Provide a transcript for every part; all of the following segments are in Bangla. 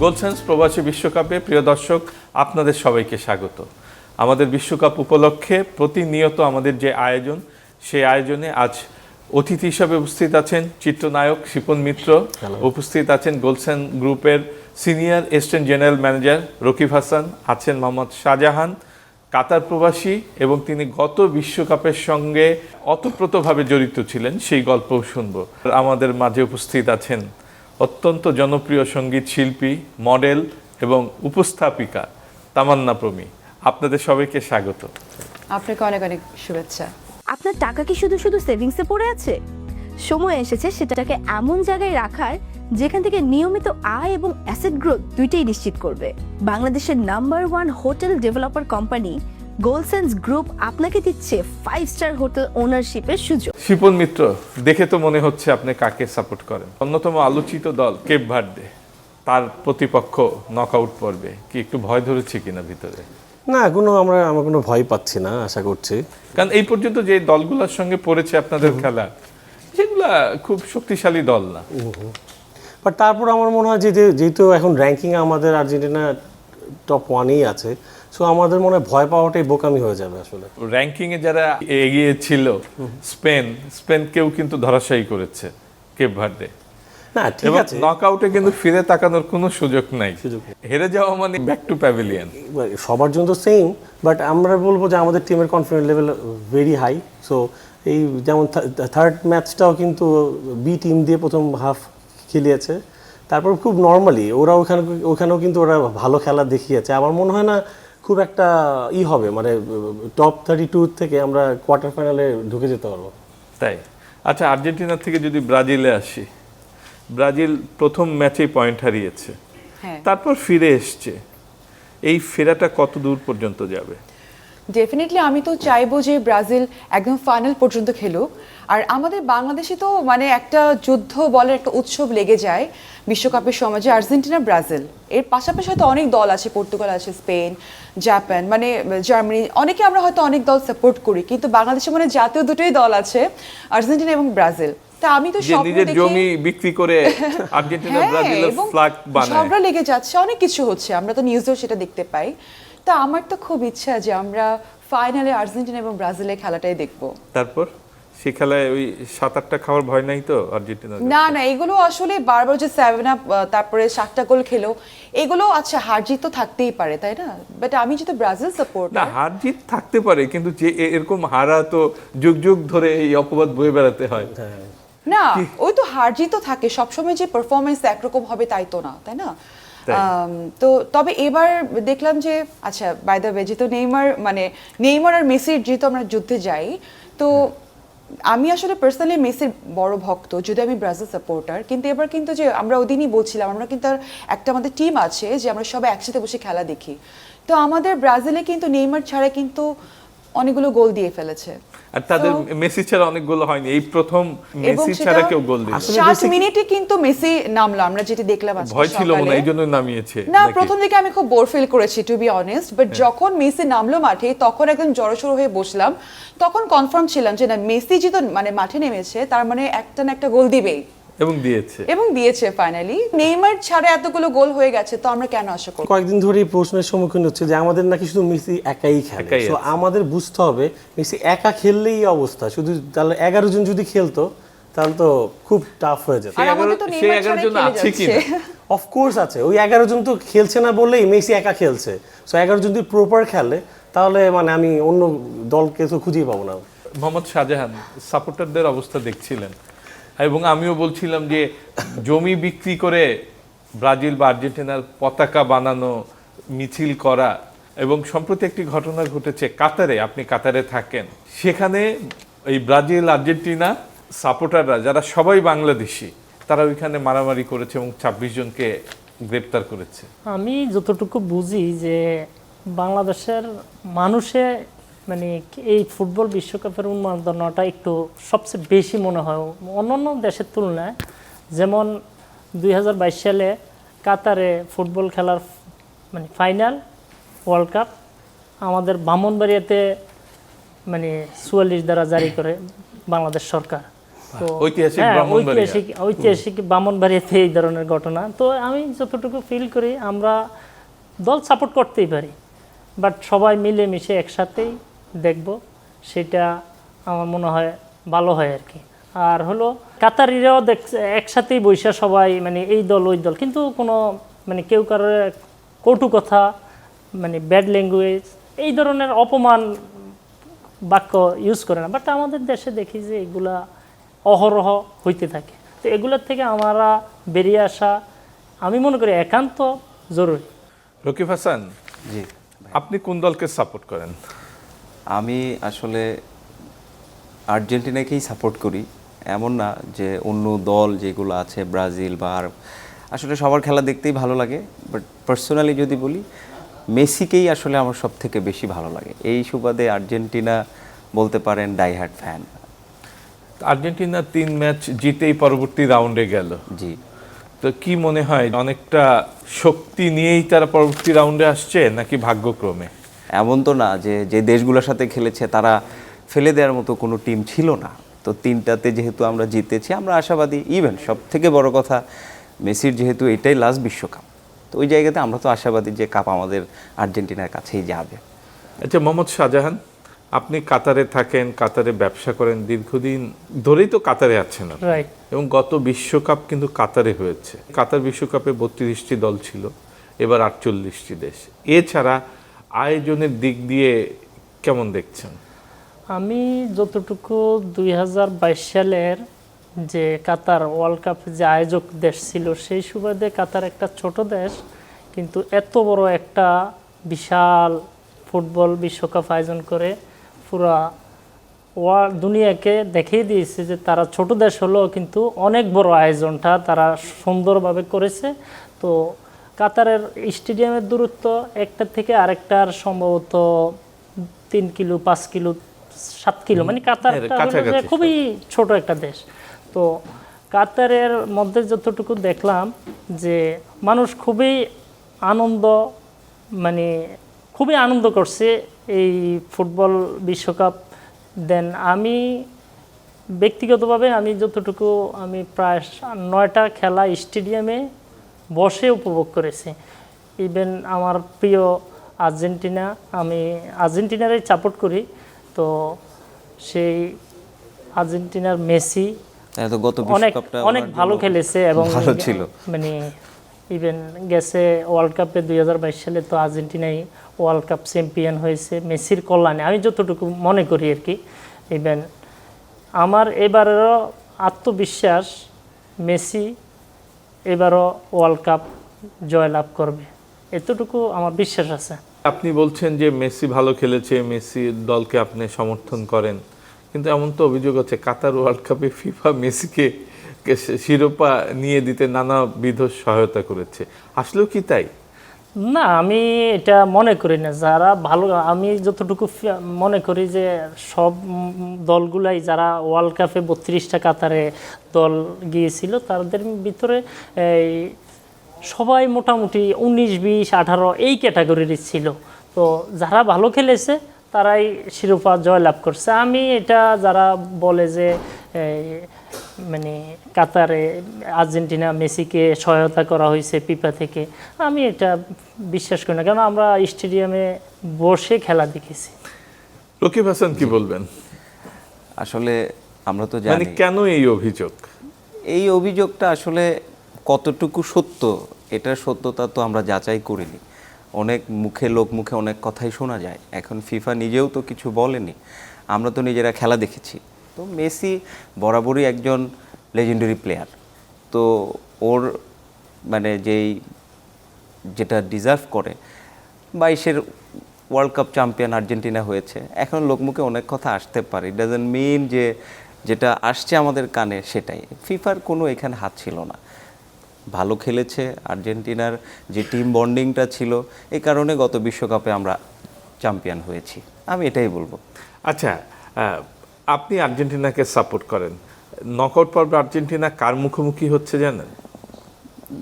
গোলসেন্স প্রবাসী বিশ্বকাপে প্রিয় দর্শক আপনাদের সবাইকে স্বাগত। আমাদের বিশ্বকাপ উপলক্ষে প্রতিনিয়ত আমাদের যে আয়োজন, সেই আয়োজনে আজ অতিথি হিসাবে উপস্থিত আছেন চিত্রনায়ক শিপন মিত্র, উপস্থিত আছেন গোলসেন্স গ্রুপের senior assistant general manager Rakib Hasan, আছেন মোহাম্মদ শাহজাহান, কাতার প্রবাসী, এবং তিনি গত বিশ্বকাপের সঙ্গে ওতপ্রোতভাবে জড়িত ছিলেন, সেই গল্পও শুনব। আমাদের মাঝে উপস্থিত আছেন অত্যন্ত জনপ্রিয় সঙ্গীত শিল্পী, মডেল এবং উপস্থাপিকা তামান্না প্রমি। আপনাদের সবাইকে স্বাগত। আপনাকে অনেক অনেক শুভেচ্ছা। আপনার টাকা কি শুধু শুধু সেভিংসে পড়ে আছে? সময় এসেছে সেটাকে এমন জায়গায় রাখার যেখান থেকে নিয়মিত আয় এবং অ্যাসেট গ্রোথ দুইটাই নিশ্চিত করবে। বাংলাদেশের নাম্বার 1 হোটেল ডেভেলপার কোম্পানি গোলসেন্স গ্রুপ আপনাকে দিচ্ছে 5 স্টার হোটেল ওনারশিপের সুযোগ। শিপন মিত্র, দেখে তো মনে হচ্ছে আপনি কাকে সাপোর্ট করেন। অন্যতম আলোচিত দল কেপ ভার্দে, তার প্রতিপক্ষ নকআউট পর্বে, কি একটু ভয় ধরেছে কিনা ভিতরে? না, আমরা কোনো ভয় পাচ্ছি না, আশা করছি। কারণ এই পর্যন্ত যে দলগুলোর সঙ্গে পড়েছে আপনাদের খেলা, সেগুলা খুব শক্তিশালী দল না। বাট তারপর আমার মনে হয় যেহেতু এখন র্যাঙ্কিং আমাদের আর্জেন্টিনা টপ 1-এই আছে, সো আমাদের মনে হয় ভয় পাওয়াটাই বোকামি হয়ে যাবে আসলে। র্যাঙ্কিংয়ে যারা এগিয়ে ছিল, স্পেনকেও কিন্তু ধরাশায়ী করেছে কেপ ভার্দে। না, ঠিক আছে, নকআউটে কিন্তু ফিরে তাকানোর কোনো সুযোগ নাই। হেরে যাওয়া মানে ব্যাক টু প্যাভিলিয়ন। সবার জন্য তো সেম, বাট আমরা বলবো যে আমাদের টিমের confidence level very high. So এই যেমন থার্ড ম্যাচটাও কিন্তু বি টিম দিয়ে প্রথম হাফ খেলিয়েছে, তারপর খুব নর্মালি ওরা ওখানেও কিন্তু ওরা ভালো খেলা দেখিয়েছে। আমার মনে হয় না খুব একটা হবে, মানে টপ 32 থেকে আমরা কোয়ার্টার ফাইনালে ঢুকে যেতে পারবো। তাই? আচ্ছা, আর্জেন্টিনা থেকে যদি ব্রাজিলে আসি, ব্রাজিল প্রথম ম্যাচেই পয়েন্ট হারিয়েছে, তারপর ফিরে এসছে। এই ফেরাটা কত দূর পর্যন্ত যাবে? ডেফিনেটলি আমি তো চাইবো যে ব্রাজিল একদম ফাইনাল পর্যন্ত খেলুক। আর আমাদের বাংলাদেশে তো মানে একটা যুদ্ধ বলে একটা উৎসব লেগে যায় বিশ্বকাপের সময়, যে আর্জেন্টিনা ব্রাজিল, এর পাশাপাশি হয়তো অনেক দল আছে, পর্তুগাল আছে, স্পেন, জাপান, মানে জার্মানি, অনেকে আমরা হয়তো অনেক দল সাপোর্ট করি, কিন্তু বাংলাদেশে মানে জাতীয় দুটোই দল আছে, আর্জেন্টিনা এবং ব্রাজিল। তা আমি তো নিজের জমি বিক্রি করে আর্জেন্টিনা ব্রাজিলের ফ্ল্যাগ বানায়, ঝগড়া লেগে যাচ্ছে, অনেক কিছু হচ্ছে, আমরা তো নিউজেও সেটা দেখতে পাই। তা আমার তো খুব ইচ্ছা যে আমরা ফাইনালে আর্জেন্টিনা এবং ব্রাজিলের খেলাটাই দেখব। তারপর সে খেলায় ওই 7-8টা খাওয়ার ভয় নাই তো আর্জেন্টিনা? না, এগুলো আসলে বারবার যে 7 আপ, তারপরে 7টা গোল খেলো, এগুলো আচ্ছা হার জিত তো থাকতেই পারে, তাই না? বাট আমি যেহেতু ব্রাজিল সাপোর্ট, না, হার জিত থাকতে পারে, কিন্তু যে এরকম হারা তো যুগ যুগ ধরে এই অপবাদ বয়ে বেড়াতে হয়। না, ওই তো হার জিত তো থাকে সবসময়, যে পারফরমেন্স একরকম হবে তাই তো না, তাই না? তো তবে এবার দেখলাম যে আচ্ছা, বাই দ্য ওয়ে, যেহেতু নেইমার আর মেসির যেহেতু আমরা যুদ্ধে যাই, তো আমি আসলে পার্সোনালি মেসির বড় ভক্ত, যদি আমি ব্রাজিল সাপোর্টার। কিন্তু এবার কিন্তু যে আমরা ওদিনই বলছিলাম, আমরা কিন্তু একটা আমাদের টিম আছে যে আমরা সবাই একসাথে বসে খেলা দেখি। তো আমাদের ব্রাজিলে কিন্তু নেইমার ছাড়া কিন্তু অনেকগুলো গোল দিয়ে ফেলেছে, আর তাদের মেসি ছাড়া অনেক গোল হয়নি, এই প্রথম মেসি ছাড়া কেউ গোল দিয়েছে। 7 মিনিটে কিন্তু মেসি নামলো, আমরা যেটা দেখলাম আজকে ভয় ছিল সকালে। না, এইজন্য নামিয়েছে না, নাকি? প্রথম দিকে আমি খুব বোর ফিল করেছি, টু বি অনেস্ট, বাট যখন মেসি নামলো মাঠে, তখন একদম জড়সড় হয়ে বসলাম। তখন কনফার্ম ছিলাম যে না, মেসি যেহেতু মানে মাঠে নেমেছে, তার মানে একটা না একটা গোল দিবেই, এবং দিয়েছে ফাইনালি। নেইমার ছাড়া এতগুলো গোল হয়ে গেছে, তো আমরা কেন আশা করব? কয়েকদিন ধরে এই প্রশ্নের সম্মুখীন হচ্ছে যে আমাদের নাকি শুধু মেসি একাই খেলে। তো আমাদের বুঝতে হবে মেসি একা খেললেই এই অবস্থা, শুধু তাহলে 11 জন যদি খেলতো তাহলে তো খুব টাফ হয়ে যেত। আর আমাদের তো নেইমার ছাড়া খেলে যাচ্ছে। অফকোর্স আছে, ওই 11 জন তো খেলছে না বলেই মেসি একা খেলছে। সো 11 জন যদি প্রপার খেলে, তাহলে মানে আমি অন্য দলকে তো খুঁজেই পাবো না। মোহাম্মদ শাহজাহান, সাপোর্টারদের অবস্থা দেখছিলেন, এবং আমিও বলছিলাম যে জমি বিক্রি করে ব্রাজিল বা আর্জেন্টিনার পতাকা বানানো, মিছিল করা, এবং সম্প্রতি একটি ঘটনা ঘটেছে কাতারে, আপনি কাতারে থাকেন, সেখানে এই ব্রাজিল আর্জেন্টিনা সাপোর্টাররা যারা সবাই বাংলাদেশি, তারা ওইখানে মারামারি করেছে এবং 26 জনকে গ্রেপ্তার করেছে। আমি যতটুকু বুঝি যে বাংলাদেশের মানুষে মানে এই ফুটবল বিশ্বকাপের উন্মাদনাটা একটু সবচেয়ে বেশি মনে হয় অন্যান্য দেশের তুলনায়। যেমন 2022 সালে কাতারে ফুটবল খেলার মানে ফাইনাল ওয়ার্ল্ড কাপ আমাদের ব্রাহ্মণবাড়িয়াতে মানে 44 দ্বারা জারি করে বাংলাদেশ সরকার। তো ঐতিহাসিক হ্যাঁ, ব্রাহ্মণবাড়িয়া। ঐতিহাসিক ব্রাহ্মণবাড়িয়াতে এই ধরনের ঘটনা। তো আমি যতটুকু ফিল করি আমরা দল সাপোর্ট করতেই পারি, বাট সবাই মিলেমিশে একসাথেই দেখব, সেটা আমার মনে হয় ভালো হয় আর কি। আর হলো কাতারিরাও একসাথেই বৈশা সবাই মানে এই দল ওই দল, কিন্তু কোনো মানে কেউ কারোর কটু কথা মানে ব্যাড ল্যাঙ্গুয়েজ এই ধরনের অপমান বাক্য ইউজ করে না। বাট আমাদের দেশে দেখি যে এগুলা অহরহ হইতে থাকে। তো এগুলোর থেকে আমরা বেরিয়ে আসা আমি মনে করি একান্ত জরুরি। রকিব হাসান, জি, আপনি কোন দলকে সাপোর্ট করেন? আমি আসলে আর্জেন্টিনাকেই সাপোর্ট করি। এমন না যে অন্য দল যেগুলো আছে ব্রাজিল বা আর, আসলে সবার খেলা দেখতেই ভালো লাগে, বাট পার্সোনালি যদি বলি মেসিকেই আসলে আমার সব থেকে বেশি ভালো লাগে। এই সুবাদে আর্জেন্টিনা বলতে পারেন ডাইহার্ড ফ্যান। আর্জেন্টিনা 3 ম্যাচ জিতেই পরবর্তী রাউন্ডে গেল। জি, তো কি মনে হয় অনেকটা শক্তি নিয়েই তারা পরবর্তী রাউন্ডে আসছে নাকি ভাগ্যক্রমে? এমন তো না যে যে দেশগুলোর সাথে খেলেছে তারা ফেলে দেওয়ার মতো কোনো টিম ছিল না। তো 3টাতে যেহেতু আমরা জিতেছি, আমরা আশাবাদী। ইভেন সব থেকে বড় কথা মেসির যেহেতু এটাই লাস্ট বিশ্বকাপ, তো ওই জায়গাতে আমরা তো আশাবাদী যে কাপ আমাদের আর্জেন্টিনার কাছেই যাবে। আচ্ছা, মোহাম্মদ শাহজাহান, আপনি কাতারে থাকেন, কাতারে ব্যবসা করেন, দীর্ঘদিন ধরেই তো কাতারে আছেন আপনি। রাইট। এবং গত বিশ্বকাপ কিন্তু কাতারে হয়েছে। কাতার বিশ্বকাপে 32টি দল ছিল, এবার 48টি দেশ। এছাড়া আয়োজনের দিক দিয়ে কেমন দেখছেন? আমি যতটুকু 2022 সালের যে কাতার ওয়ার্ল্ড কাপ যে আয়োজক দেশ ছিল, সেই সুবাদে কাতার একটা ছোট দেশ, কিন্তু এত বড় একটা বিশাল ফুটবল বিশ্বকাপ আয়োজন করে পুরা দুনিয়াকে দেখিয়ে দিয়েছে যে তারা ছোট দেশ হলেও কিন্তু অনেক বড় আয়োজনটা তারা সুন্দরভাবে করেছে। তো কাতারের স্টেডিয়ামের দূরত্ব একটা থেকে আরেকটার সম্ভবত 3 কিলো 5 কিলো 7 কিলো, মানে কাতারটা হলো যে খুবই ছোট একটা দেশ। তো কাতারের মধ্যে যতটুকু দেখলাম যে মানুষ খুবই আনন্দ, মানে খুবই আনন্দ করছে এই ফুটবল বিশ্বকাপ। দেন আমি ব্যক্তিগতভাবে আমি যতটুকু আমি প্রায় 9টা খেলা স্টেডিয়ামে বসে উপভোগ করেছি। ইভেন আমার প্রিয় আর্জেন্টিনা, আমি আর্জেন্টিনারই সাপোর্ট করি। তো সেই আর্জেন্টিনার মেসি তো গত অনেক বিশ্বকাপটা অনেক ভালো খেলেছে এবং ভালো ছিল। মানে ইভেন গেছে ওয়ার্ল্ড কাপে 2022 সালে তো আর্জেন্টিনাই ওয়ার্ল্ড কাপ চ্যাম্পিয়ন হয়েছে মেসির কল্যাণে, আমি যতটুকু মনে করি আর কি। ইভেন আমার এবারেরও আত্মবিশ্বাস মেসি এবারও ওয়ার্ল্ড কাপ জয়লাভ করবে, এতটুকু আমার বিশ্বাস আছে। আপনি বলছেন যে মেসি ভালো খেলেছে, মেসির দলকে আপনি সমর্থন করেন, কিন্তু এমন তো অভিযোগ আছে কাতার ওয়ার্ল্ড কাপে ফিফা মেসিকে শিরোপা নিয়ে দিতে নানাবিধ সহায়তা করেছে। আসলেও কি তাই? না, আমি এটা মনে করি না। যারা ভালো, আমি যতটুকু মনে করি যে সব দলগুলাই যারা ওয়ার্ল্ড কাপে 32টা কাতারে দল গিয়েছিল তাদের ভিতরে এই সবাই মোটামুটি 19, 20, 18 এই ক্যাটাগরির ছিল। তো যারা ভালো খেলেছে তারাই শিরোপা জয়লাভ করছে। আমি এটা যারা বলে যে মানে কাতারে আর্জেন্টিনা মেসিকে সহায়তা করা হয়েছে ফিফা থেকে, আমি এটা বিশ্বাস করি না, কারণ আমরা স্টেডিয়ামে বসে খেলা দেখেছি। রকিব হাসান, কি বলবেন? আসলে আমরা তো মানে জানি কেন এই অভিযোগ? এই অভিযোগটা আসলে কতটুকু সত্য, এটার সত্যতা তো আমরা যাচাই করিনি। অনেক লোক মুখে অনেক কথাই শোনা যায়। এখন ফিফা নিজেও তো কিছু বলেনি, আমরা তো নিজেরা খেলা দেখেছি। তো মেসি বরাবরই একজন লেজেন্ডারি প্লেয়ার। তো ওর মানে যেটা ডিজার্ভ করে, 22-এর ওয়ার্ল্ড কাপ চ্যাম্পিয়ন আর্জেন্টিনা হয়েছে। এখন লোকমুখে অনেক কথা আসতে পারে, ইট ডাজন্ট মিন যে যেটা আসছে আমাদের কানে সেটাই। ফিফার কোনো এখানে হাত ছিল না। ভালো খেলেছে আর্জেন্টিনার যে টিম বন্ডিংটা ছিল, এই কারণে গত বিশ্বকাপে আমরা চ্যাম্পিয়ন হয়েছি, আমি এটাই বলবো। আচ্ছা, আপনি আর্জেন্টিনাকে সাপোর্ট করেন। নকআউট পর্বে আর্জেন্টিনা কার মুখোমুখি হচ্ছে জানেন?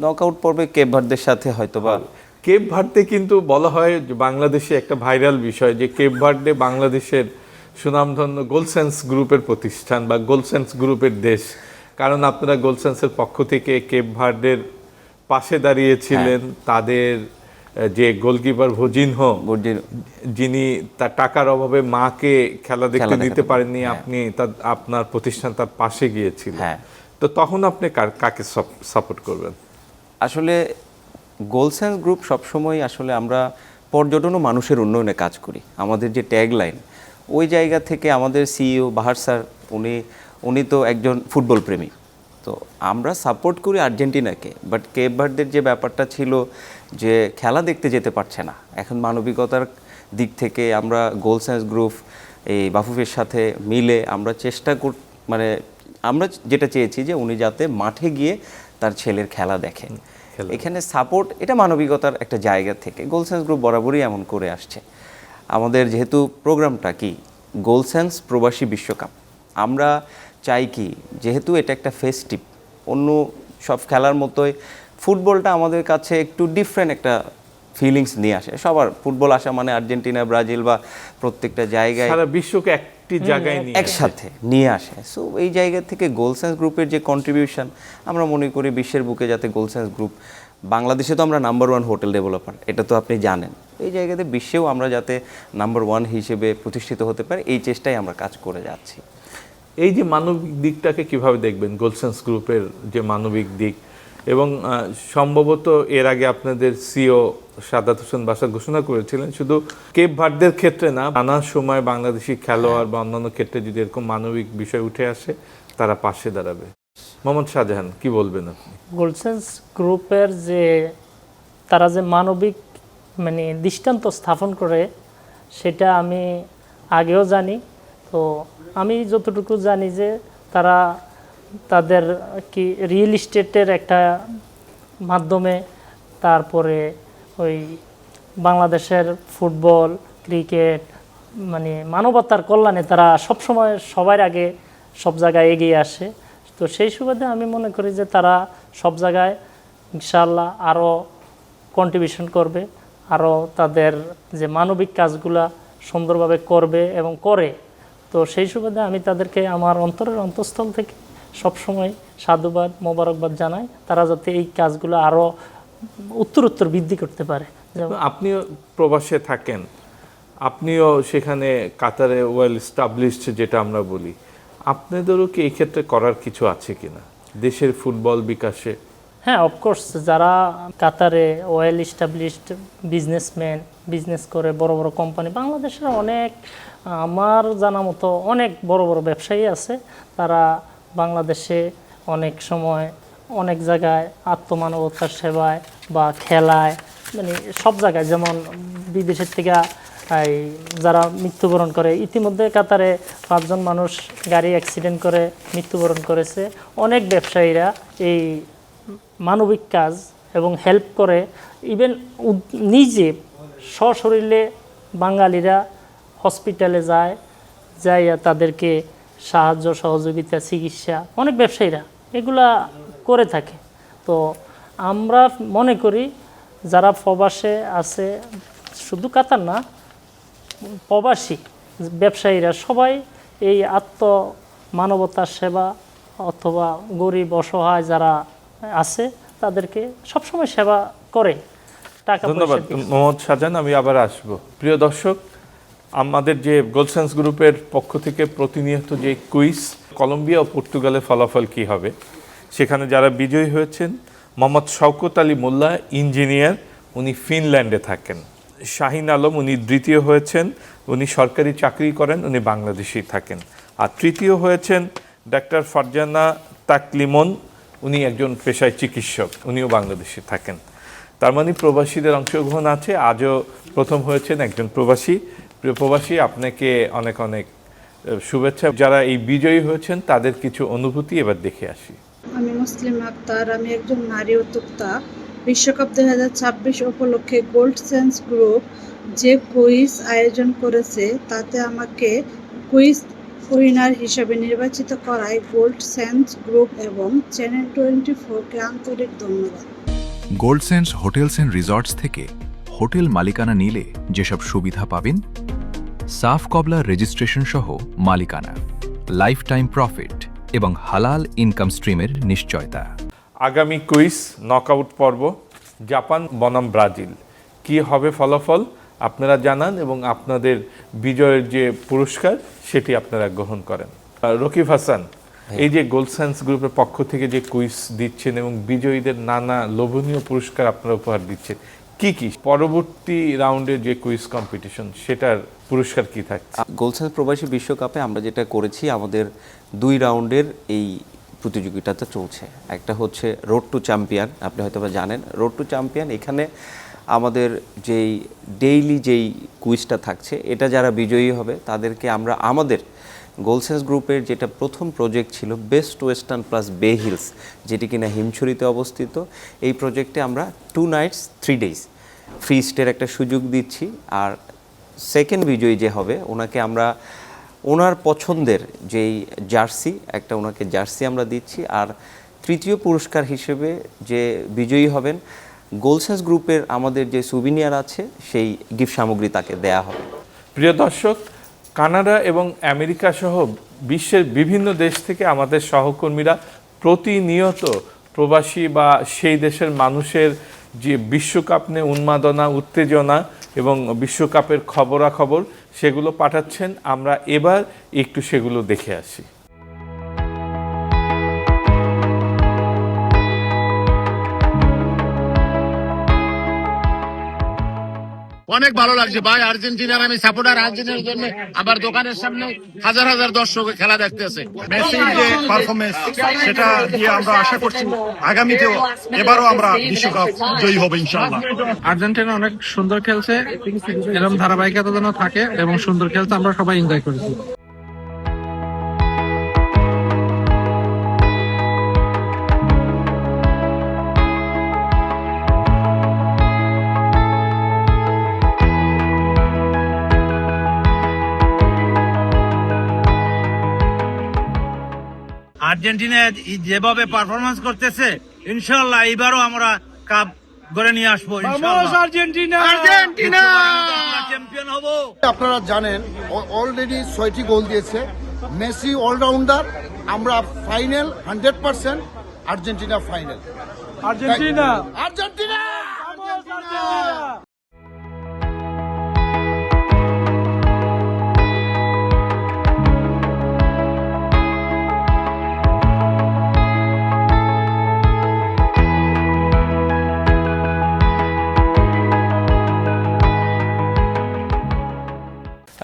নকআউট পর্বে কেপ ভার্দের সাথে হয়তোবা। কেপ ভার্দে কিন্তু বলা হয় যে বাংলাদেশে একটা ভাইরাল বিষয় যে কেপ ভার্দে বাংলাদেশের সুনামধন্য গোলসেন্স গ্রুপের প্রতিষ্ঠান বা গোলসেন্স গ্রুপের দেশ, কারণ আপনারা গোলসেন্সের পক্ষ থেকে কেপ ভার্ডের পাশে দাঁড়িয়েছিলেন। তাদের যে গোলকিপার ভজিনহো, যিনি তার টাকার অভাবে মাকে খেলা দেখতে দিতে পারেননি, আপনি আপনার প্রতিষ্ঠান তার পাশে গিয়েছিলেন। তো তখন আপনি কাকে সাপোর্ট করবেন? আসলে গোলসেন্স গ্রুপ সবসময় আসলে আমরা পর্যটন ও মানুষের উন্নয়নে কাজ করি। আমাদের যে ট্যাগলাইন, ওই জায়গা থেকে আমাদের সিইও বাহার স্যার উনি তো একজন ফুটবল প্রেমী। তো আমরা সাপোর্ট করি আর্জেন্টিনাকে, বাট কেপ ভার্দের যে ব্যাপারটা ছিল যে খেলা দেখতে যেতে পারছে না, এখন মানবিকতার দিক থেকে আমরা গোলসেন্স গ্রুপ এই বাফুফের সাথে মিলে আমরা মানে আমরা যেটা চেয়েছি যে উনি যাতে মাঠে গিয়ে তার ছেলের খেলা দেখেন। এখানে সাপোর্ট, এটা মানবিকতার একটা জায়গা থেকে গোলসেন্স গ্রুপ বরাবরই এমন করে আসছে। আমাদের যেহেতু প্রোগ্রামটা কি গোলসেন্স প্রবাসী বিশ্বকাপ, আমরা চাই কি যেহেতু এটা একটা ফেস্টিভ, অন্য সব খেলার মতোই ফুটবলটা আমাদের কাছে একটু ডিফারেন্ট একটা ফিলিংস নিয়ে আসে। সবার ফুটবল আসা মানে আর্জেন্টিনা, ব্রাজিল বা প্রত্যেকটা জায়গায় সারা বিশ্বকে একটি জায়গায় একসাথে নিয়ে আসে। সো এই জায়গা থেকে গোলসেন্স গ্রুপের যে কন্ট্রিবিউশন, আমরা মনে করি বিশ্বের বুকে যাতে গোলসেন্স গ্রুপ, বাংলাদেশে তো আমরা নাম্বার 1 হোটেল ডেভেলপার, এটা তো আপনি জানেন, এই জায়গাতে বিশ্বেও আমরা যাতে নাম্বার 1 হিসেবে প্রতিষ্ঠিত হতে পারি, এই চেষ্টায় আমরা কাজ করে যাচ্ছি। এই যে মানবিক দিকটাকে কিভাবে দেখবেন, গোলসেন্স গ্রুপের যে মানবিক দিক, এবং সম্ভবত এর আগে আপনাদের সিও সাদাত হোসেন বাশার ঘোষণা করেছিলেন শুধু কেপ ভার্দের ক্ষেত্রে না, নানা সময় বাংলাদেশি খেলোয়াড় বা অন্যান্য ক্ষেত্রে যদি এরকম মানবিক বিষয় উঠে আসে তারা পাশে দাঁড়াবে। মোহাম্মদ শাহজাহান, কি বলবেন আপনি? গোলসেন্স গ্রুপের যে তারা যে মানবিক মানে দৃষ্টান্ত স্থাপন করে, সেটা আমি আগেও জানি। তো আমি যতটুকু জানি যে তারা তাদের কি রিয়েল এস্টেটের একটা মাধ্যমে, তারপরে ওই বাংলাদেশের ফুটবল, ক্রিকেট, মানে মানবতার কল্যাণে তারা সবসময় সবার আগে সব জায়গায় এগিয়ে আসে। তো সেই সুবাদে আমি মনে করি যে তারা সব জায়গায় ইনশাআল্লাহ আরও কন্ট্রিবিউশন করবে, আরও তাদের যে মানবিক কাজগুলা সুন্দরভাবে করবে এবং করে। তো সেই সুবাদে আমি তাদেরকে আমার অন্তরের অন্তঃস্থল থেকে সবসময় সাধুবাদ, মোবারকবাদ জানাই, তারা যাতে এই কাজগুলো আরও উত্তরোত্তর বৃদ্ধি করতে পারে। আপনিও প্রবাসে থাকেন, আপনিও সেখানে কাতারে ওয়েল এস্টাবলিশড যেটা আমরা বলি, আপনাদেরও কি এই ক্ষেত্রে করার কিছু আছে কিনা দেশের ফুটবল বিকাশে? হ্যাঁ, অফকোর্স, যারা কাতারে ওয়েল এস্টাবলিশড বিজনেসম্যান, বিজনেস করে বড় বড় কোম্পানি, বাংলাদেশের অনেক, আমার জানা মতো অনেক বড় বড় ব্যবসায়ী আছে, তারা বাংলাদেশে অনেক সময় অনেক জায়গায় আত্মমানবতার সেবায় বা খেলায়, মানে সব জায়গায়, যেমন বিদেশের থেকে এই যারা মৃত্যুবরণ করে, ইতিমধ্যে কাতারে 5 জন মানুষ গাড়ি অ্যাক্সিডেন্ট করে মৃত্যুবরণ করেছে। অনেক ব্যবসায়ীরা এই মানবিক কাজ এবং হেল্প করে, ইভেন নিজে সশরীরে বাঙালিরা হসপিটালে যাইয়া তাদেরকে সাহায্য, সহযোগিতা, চিকিৎসা অনেক ব্যবসায়ীরা এগুলা করে থাকে। তো আমরা মনে করি যারা প্রবাসে আছে, শুধু কাতার না, প্রবাসী ব্যবসায়ীরা সবাই এই মানবতার সেবা অথবা গরিব অসহায় যারা আছে তাদেরকে সবসময় সেবা করে। ধন্যবাদ মোহাম্মদ শাহজাহান, আমি আবার আসব। প্রিয় দর্শক, আমাদের যে গোলসেন্স গ্রুপের পক্ষ থেকে প্রতিনিয়ত যে কুইজ, কলম্বিয়া ও পর্তুগালের ফলাফল কি হবে, সেখানে যারা বিজয়ী হয়েছেন, মোহাম্মদ শওকত আলী মোল্লা, ইঞ্জিনিয়ার, উনি ফিনল্যান্ডে থাকেন। শাহিন আলম, উনি দ্বিতীয় হয়েছেন, উনি সরকারি চাকরি করেন, উনি বাংলাদেশি থাকেন। আর তৃতীয় হয়েছেন ডাক্তার ফারজানা তাকলিমন, উনি একজন পেশায় চিকিৎসক, উনিও বাংলাদেশি থাকেন। তার মানে প্রবাসীদের অংশগ্রহণ আছে। আজও প্রথম হয়েছেন একজন প্রবাসী। প্রিয় প্রবাসী, আপনাকে অনেক অনেক শুভেচ্ছা। যারা এই বিজয়ী হয়েছেন তাদের কিছু অনুভূতি এবার দেখে আসি। আমি মুসলিম আক্তার, আমি একজন নারী উদ্যোক্তা। বিশ্বকাপ 2026 উপলক্ষে গোলসেন্স গ্রুপ যে কুইজ আয়োজন করেছে তাতে আমাকে কুইজ উইনার হিসেবে নির্বাচিত করায় গোলসেন্স গ্রুপ এবং চ্যানেল 24-কে আন্তরিক ধন্যবাদ। গোলসেন্স হোটেলস এন্ড রিসর্টস থেকে হোটেল মালিকানা নিলে যেসব সুবিধা পাবেন, সাফ কবলার রেজিস্ট্রেশন সহ মালিকানা, লাইফ টাইম প্রফিট এবং হালাল ইনকাম স্ট্রিমের নিশ্চয়তা। আগামী কুইজ নকআউট পর্ব জাপান বনাম ব্রাজিল, কি হবে ফলাফল আপনারা জানান এবং আপনাদের বিজয়ের যে পুরস্কার সেটি আপনারা গ্রহণ করেন। রকিব হাসান, এই যে গোলসেন্স গ্রুপের পক্ষ থেকে যে কুইজ দিচ্ছেন এবং বিজয়ীদের নানা লোভনীয় পুরস্কার আপনারা উপহার দিচ্ছেন, কি কি পরবর্তী রাউন্ডের যে কুইজ কম্পিটিশন সেটার পুরস্কার কি থাকছে? গোলসেন্স প্রবাসী বিশ্বকাপে আমরা যেটা করেছি, আমাদের 2 রাউন্ডের এই প্রতিযোগিতাটা চলছে। একটা হচ্ছে রোড টু চ্যাম্পিয়ন, আপনি হয়তো বা জানেন রোড টু চ্যাম্পিয়ন। এখানে আমাদের যেই ডেইলি যেই কুইজটা থাকছে, এটা যারা বিজয়ী হবে তাদেরকে আমরা আমাদের গোলসেন্স গ্রুপের যেটা প্রথম প্রজেক্ট ছিল বেস্ট ওয়েস্টার্ন প্লাস বে হিলস, যেটি কিনা হিমছড়িতে অবস্থিত, এই প্রজেক্টে আমরা 2 নাইটস 3 ডেজ ফ্রি স্টের একটা সুযোগ দিচ্ছি। আর সেকেন্ড বিজয়ী যে হবে ওনাকে আমরা ওনার পছন্দের যেই জার্সি, একটা ওনাকে জার্সি আমরা দিচ্ছি। আর তৃতীয় পুরস্কার হিসেবে যে বিজয়ী হবেন, গোলসেন্স গ্রুপের আমাদের যে সুভিনিয়ার আছে সেই গিফট সামগ্রী তাকে দেয়া হবে। প্রিয় দর্শক, কানাডা এবং আমেরিকা সহ বিশ্বের বিভিন্ন দেশ থেকে আমাদের সহকর্মীরা প্রতিনিয়ত প্রবাসী বা সেই দেশের মানুষের যে বিশ্বকাপ নিয়ে উন্মাদনা, উত্তেজনা এবং বিশ্বকাপের খবরাখবর সেগুলো পাঠাচ্ছেন। আমরা এবার একটু সেগুলো দেখে আসি। অনেক ভালো লাগছে ভাই, আর্জেন্টিনার আমি সাপোর্টার, আর্জেন্টিনার জন্য আবার দোকানের সামনে হাজার হাজার দর্শক খেলা দেখতেছে। মেসির যে পারফরমেন্স সেটা দিয়ে আমরা আশা করছি আগামীতেও এবারও আমরা বিশ্বকাপ জয়ী হব ইনশাআল্লাহ। আর্জেন্টিনা অনেক সুন্দর খেলছে, এরকম ধারাবাহিকতা যেন থাকে এবং সুন্দর খেলছে, আমরা সবাই এনজয় করেছি। আর্জেন্টিনা যেভাবে পারফরমেন্স করতেছে, ইনশাআল্লাহ এবারও আমরা কাপ করে নিয়ে আসবো ইনশাআল্লাহ। আর্জেন্টিনা চ্যাম্পিয়ন হব। আপনারা জানেন অলরেডি 6টি গোল দিয়েছে মেসি, অলরাউন্ডার। আমরা final 100% Argentina final. Argentina Argentina